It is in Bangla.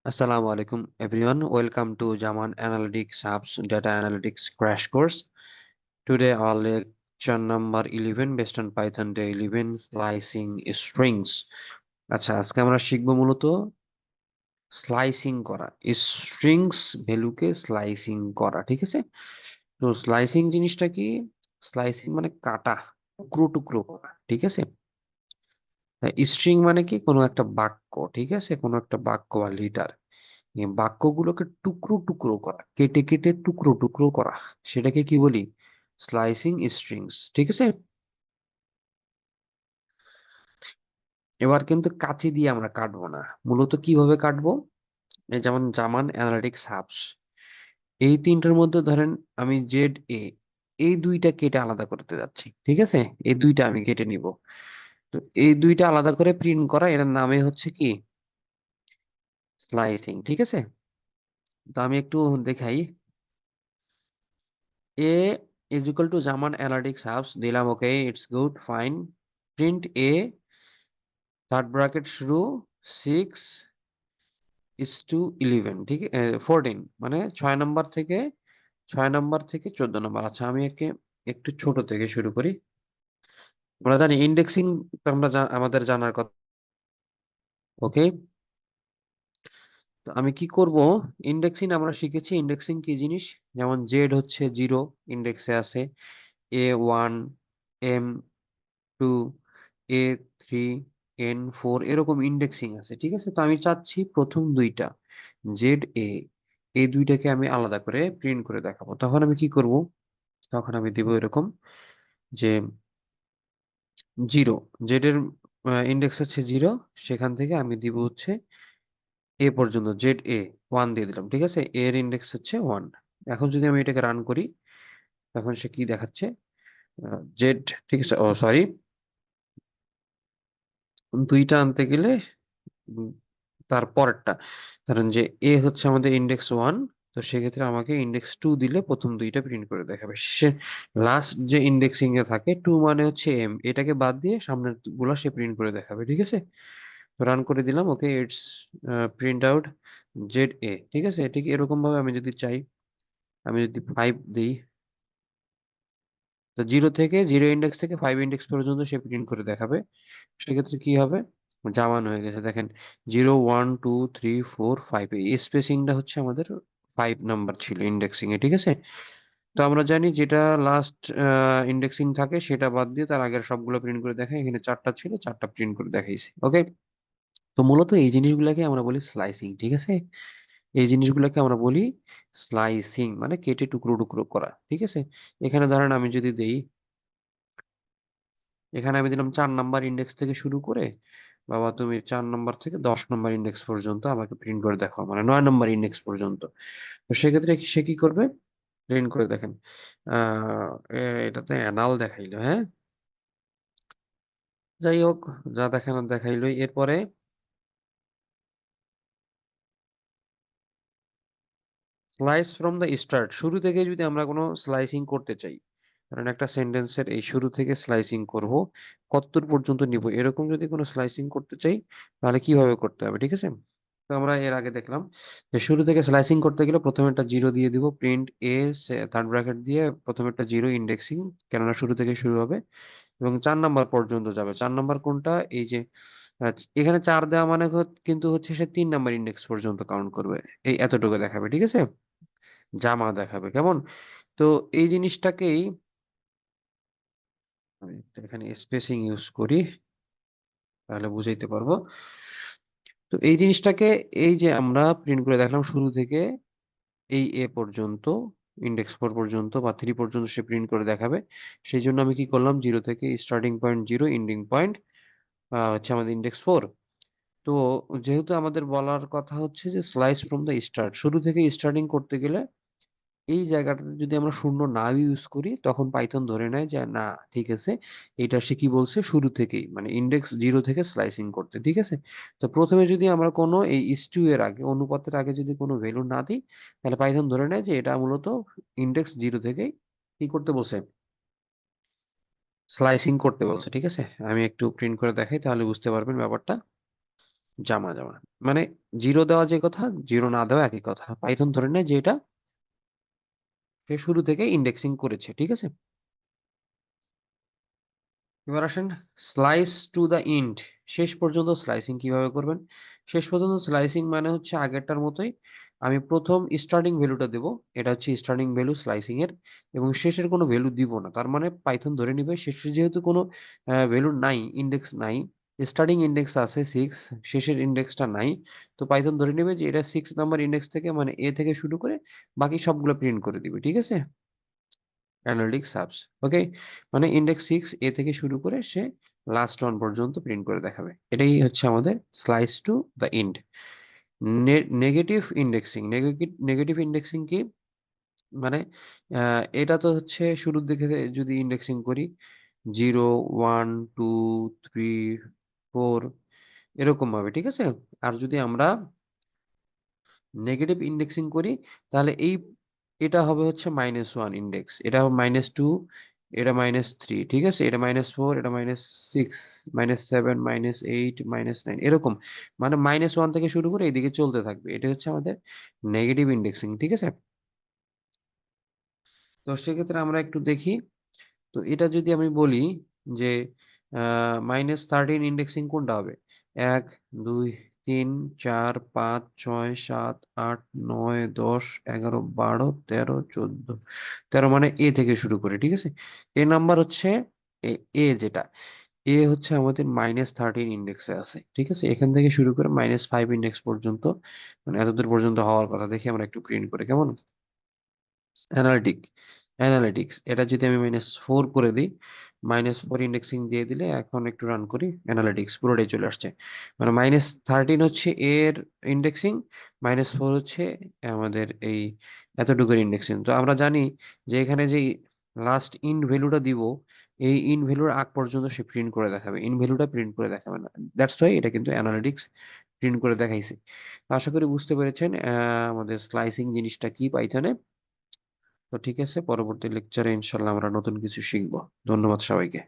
Assalamu alaikum everyone. Welcome to Jaman Analytics Hub's Data Analytics Crash Course. Today our lecture number 11 based on Python Day 11 Slicing Strings. আচ্ছা আজকে আমরা শিখবো মূলত স্লাইসিং করা স্ট্রিংস ভ্যালুকে স্লাইসিং করা, ঠিক আছে? তো স্লাইসিং জিনিসটা কি? স্লাইসিং মানে কাটা, টুকরো টুকরো করা, ঠিক আছে? স্ট্রিং মানে কি? কোনো একটা বাক্য, ঠিক আছে, কোনো একটা বাক্য বা লিটার, এই বাক্যগুলোকে টুকরো টুকরো করা, কেটে কেটে টুকরো টুকরো করা, সেটাকে কি বলি? স্লাইসিং স্ট্রিংস, ঠিক আছে? এবার কিন্তু কাঁচি দিয়ে আমরা কাটবো না, মূলত কিভাবে কাটবো? এই যেমন জামান অ্যানালিটিক্স হাবস, এই তিনটার মধ্যে ধরেন আমি জেড এ এই দুইটা কেটে আলাদা করতে যাচ্ছি, ঠিক আছে? এই দুইটা আমি কেটে নিব। তো এই দুইটা আলাদা করে প্রিন্ট করা, এর নামে হচ্ছে কি? স্লাইসিং, ঠিক আছে? তো আমি একটু দেখাই। A is equal to Zaman analytics hubs দিলাম, okay, it's good fine. Print A, third bracket শুরু, 6:11, ঠিক 14, মানে 6 নম্বর থেকে 14 নম্বর। আচ্ছা আমি একটু ছোট থেকে শুরু করি। আমরা জানি ইন্ডেক্সিং, আমাদের জানার কথা, ওকে? তো আমি কি করব? ইন্ডেক্সিং আমরা শিখেছি, ইন্ডেক্সিং কি জিনিস? যেমন জেড হচ্ছে 0 ইন্ডেক্সে আছে, A1, M2, A3, N4 এরকম ইন্ডেক্সিং আছে, ঠিক আছে? তো আমি চাচ্ছি প্রথম দুইটা জেড এ, এই দুইটাকে আমি আলাদা করে প্রিন্ট করে দেখাবো। তখন আমি কি করব? তখন আমি দিব এরকম যে 0, জেড এর ইন্ডেক্স হচ্ছে 0, সেখান থেকে আমি দিব হচ্ছে এ পর্যন্ত, জেড এ 1 দিয়ে দিলাম, ঠিক আছে? এর ইন্ডেক্স হচ্ছে 1। এখন যদি আমি এটাকে রান করি, তখন সে কি দেখাচ্ছে? জেড, ঠিক আছে, ও সরি, দুইটা আনতে গেলে উম, তার পরেরটা, ধরেন যে এ হচ্ছে আমাদের ইন্ডেক্স 1, তো সেক্ষেত্রে আমাকে ইন্ডেক্স 2 দিলে প্রথম দুইটা প্রিন্ট করে দেখাবে। সে লাস্ট যে ইন্ডেক্সিং এ থাকে 2 মানে হচ্ছে এম, এটাকে বাদ দিয়ে সামনের গুলা সে প্রিন্ট করে দেখাবে, ঠিক আছে? রান করে দিলাম, okay, it's print out Z এ, ঠিক আছে? এটাকে এরকম ভাবে আমি যদি চাই, আমি যদি 5 দিই, তো 0 ইন্ডেক্স থেকে 5 ইন্ডেক্স পর্যন্ত সে প্রিন্ট করে দেখাবে। সেক্ষেত্রে কি হবে? জামান হয়ে গেছে, দেখেন, 0 1 2 3 4 5, এই স্পেসিংটা হচ্ছে আমাদের 5 নাম্বার ছিল ইন্ডেক্সিং এ, ঠিক আছে? তো আমরা জানি যেটা লাস্ট ইন্ডেক্সিং থাকে সেটা বাদ দিয়ে তার আগের সবগুলো প্রিন্ট করে দেখায়। এখানে 4টা ছিল, 4টা প্রিন্ট করে দেখাইছে, ওকে? তো মূলত এই জিনিসগুলোকে আমরা বলি স্লাইসিং, ঠিক আছে? এই জিনিসগুলোকে আমরা বলি স্লাইসিং, মানে কেটে টুকরো টুকরো করা, ঠিক আছে? এখানে ধরেন আমি যদি দেই, এখানে আমি দিলাম 4 নাম্বার ইন্ডেক্স থেকে শুরু করে, বাবা তুমি 4 নাম্বার থেকে 10 নম্বর ইন্ডেক্স পর্যন্ত আমাকে প্রিন্ট করে দেখো, মানে 9 নম্বর ইন্ডেক্স পর্যন্ত। তো সেক্ষেত্রে সে কি করবে? প্রিন্ট করে দেখেন, আহ এটাতে অ্যানাল দেখাইলো, হ্যাঁ, যাই হোক, যা দেখানোর দেখাইলো। এরপরে স্লাইস ফ্রম দ্য স্টার্ট, শুরু থেকে যদি আমরা কোনো স্লাইসিং করতে চাই, কারণ একটা সেন্টেন্সের এই শুরু থেকে স্লাইসিং করব, কতদূর পর্যন্ত নিব, এরকম যদি কোনো স্লাইসিং করতে চাই, তাহলে কিভাবে করতে হবে, ঠিক আছে? তো আমরা এর আগে দেখলাম যে শুরু থেকে স্লাইসিং করতে গেলে প্রথমে একটা 0 দিয়ে দিব, প্রিন্ট এ, থার্ড ব্র্যাকেট দিয়ে প্রথমে একটা 0 ইন্ডেক্সিং, কেননা শুরু থেকে শুরু হবে, এবং 4 নাম্বার পর্যন্ত যাবে। 4 নাম্বার কোনটা? এই যে এখানে 4 দেওয়া মানে কিন্তু হচ্ছে সে 3 নাম্বার ইন্ডেক্স পর্যন্ত কাউন্ট করবে, এই এতটুকু দেখাবে, ঠিক আছে? জামা দেখাবে, কেমন? তো এই জিনিসটাকেই আমি একটা এখানে স্পেসিং ইউজ করি, তাহলে বুঝাইতে পারবো। তো এই জিনিসটাকে, এই যে আমরা প্রিন্ট করে দেখলাম শুরু থেকে এই এ পর্যন্ত, ইন্ডেক্স 4 পর্যন্ত বা 3 পর্যন্ত সে প্রিন্ট করে দেখাবে। সেই জন্য আমি কি করলাম, 0 থেকে স্টার্টিং পয়েন্ট 0, এন্ডিং পয়েন্ট হচ্ছে আমাদের ইন্ডেক্স 4। তো যেহেতু আমাদের বলার কথা হচ্ছে যে স্লাইস ফ্রম দ্য স্টার্ট, শুরু থেকে স্টার্টিং করতে গেলে এই জায়গাটাতে যদি আমরা শূন্য না ইউজ করি, তখন পাইথন ধরে নেয় যে না, ঠিক আছে, এটা সে কি বলছে, শুরু থেকেই, মানে ইন্ডেক্স 0 থেকে স্লাইসিং করতে, ঠিক আছে? তো প্রথমে যদি আমরা কোনো এই ইস টু এর আগে, অনুপাতের আগে যদি কোনো ভ্যালু না দিই, তাহলে পাইথন ধরে নেয় যে এটা মূলত ইন্ডেক্স 0 থেকেই কি করতে বলছে, স্লাইসিং করতে বলছে, ঠিক আছে? আমি একটু প্রিন্ট করে দেখাই, তাহলে বুঝতে পারবেন ব্যাপারটা। জামা জামা মানে জিরো দেওয়া যে কথা, জিরো না দেওয়া একই কথা। পাইথন ধরে নেয় যে এটা সে শুরু থেকে ইন্ডেক্সিং করেছে, ঠিক আছে। এবার আসেন স্লাইস টু দা ইন্ড, শেষ পর্যন্ত স্লাইসিং কিভাবে করবেন। শেষ পর্যন্ত স্লাইসিং মানে হচ্ছে আগেরটার মতোই, আমি প্রথম স্টার্টিং ভ্যালুটা দেব, এটা হচ্ছে স্টার্টিং ভ্যালু স্লাইসিং এর, এবং শেষের কোনো ভ্যালু দিব না। তার মানে পাইথন ধরে নিবে শেষের যেহেতু কোনো ভ্যালু নাই, ইন্ডেক্স নাই, স্টার্টিং ইন্ডেক্স আছে 6, শেষের ইন্ডেক্সটা নাই, তো পাইথন ধরে নেবে যে এটা 6 নাম্বার ইন্ডেক্স থেকে, মানে এ থেকে শুরু করে বাকি সবগুলো প্রিন্ট করে দিবে, ঠিক আছে। অ্যানালিটিক সাবস, ওকে, মানে ইন্ডেক্স 6 এ থেকে শুরু করে সে লাস্ট ওয়ান পর্যন্ত প্রিন্ট করে দেখাবে। এটাই হচ্ছে আমাদের slice to the end. Negative indexing, negative indexing কি, মানে এটা তো হচ্ছে শুরুর দিকে যদি ইন্ডেক্সিং করি 0 1 2 3 4 এরকম ভাবে, ঠিক আছে। আর যদি আমরা নেগেটিভ ইন্ডেক্সিং করি তাহলে এটা হবে হচ্ছে -1 ইন্ডেক্স, এটা হবে -2, এটা -3, ঠিক আছে, এটা -4, এটা -6, -7, -8, -9 এরকম, মানে -1 থেকে শুরু করে এইদিকে চলতে থাকবে। এটা হচ্ছে আমাদের নেগেটিভ ইন্ডেক্সিং, ঠিক আছে। তো সেক্ষেত্রে আমরা একটু দেখি। তো এটা যদি আমি বলি যে -13 ইন্ডেক্সিং কোনটা হবে, 1 2 3 4 5 6 7 8 9 10 11 12 13 14, 13 মানে এ থেকে শুরু করে, ঠিক আছে। এ নাম্বার হচ্ছে এ, এ যেটা এ হচ্ছে আমাদের -13 ইন্ডেক্সে আছে, ঠিক আছে। এখান থেকে শুরু করে -5 ইন্ডেক্স পর্যন্ত, মানে এতদূর পর্যন্ত হওয়ার কথা। দেখি আমরা একটু প্রিন্ট করে কেমন। অ্যানালিটিক অ্যানালিটিক্স এটা যদি আমি -4 করে দিই, -4 ইন্ডেক্সিং দিয়ে দিলে, এখন একটু রান করি, অ্যানালিটিক্স পুরোটাই চলে আসছে। মানে -13 হচ্ছে এর ইন্ডেক্সিং, -4 হচ্ছে আমাদের এই এতটুকুর ইন্ডেক্সিং। তো আমরা জানি যে এখানে যে লাস্ট ইন ভ্যালুটা দিব, এই ইন ভ্যালুর আগ পর্যন্ত সে প্রিন্ট করে দেখাবে, ইন ভ্যালুটা প্রিন্ট করে দেখাবে না। দ্যাটস ওয়াই এটা কিন্তু অ্যানালিটিক্স প্রিন্ট করে দেখাইছে। তো আশা করি বুঝতে পেরেছেন আমাদের স্লাইসিং জিনিসটা কি পাইথনে। তো ঠিক আছে, পরবর্তী লেকচারে ইনশাল্লাহ আমরা নতুন কিছু শিখবো। ধন্যবাদ সবাইকে।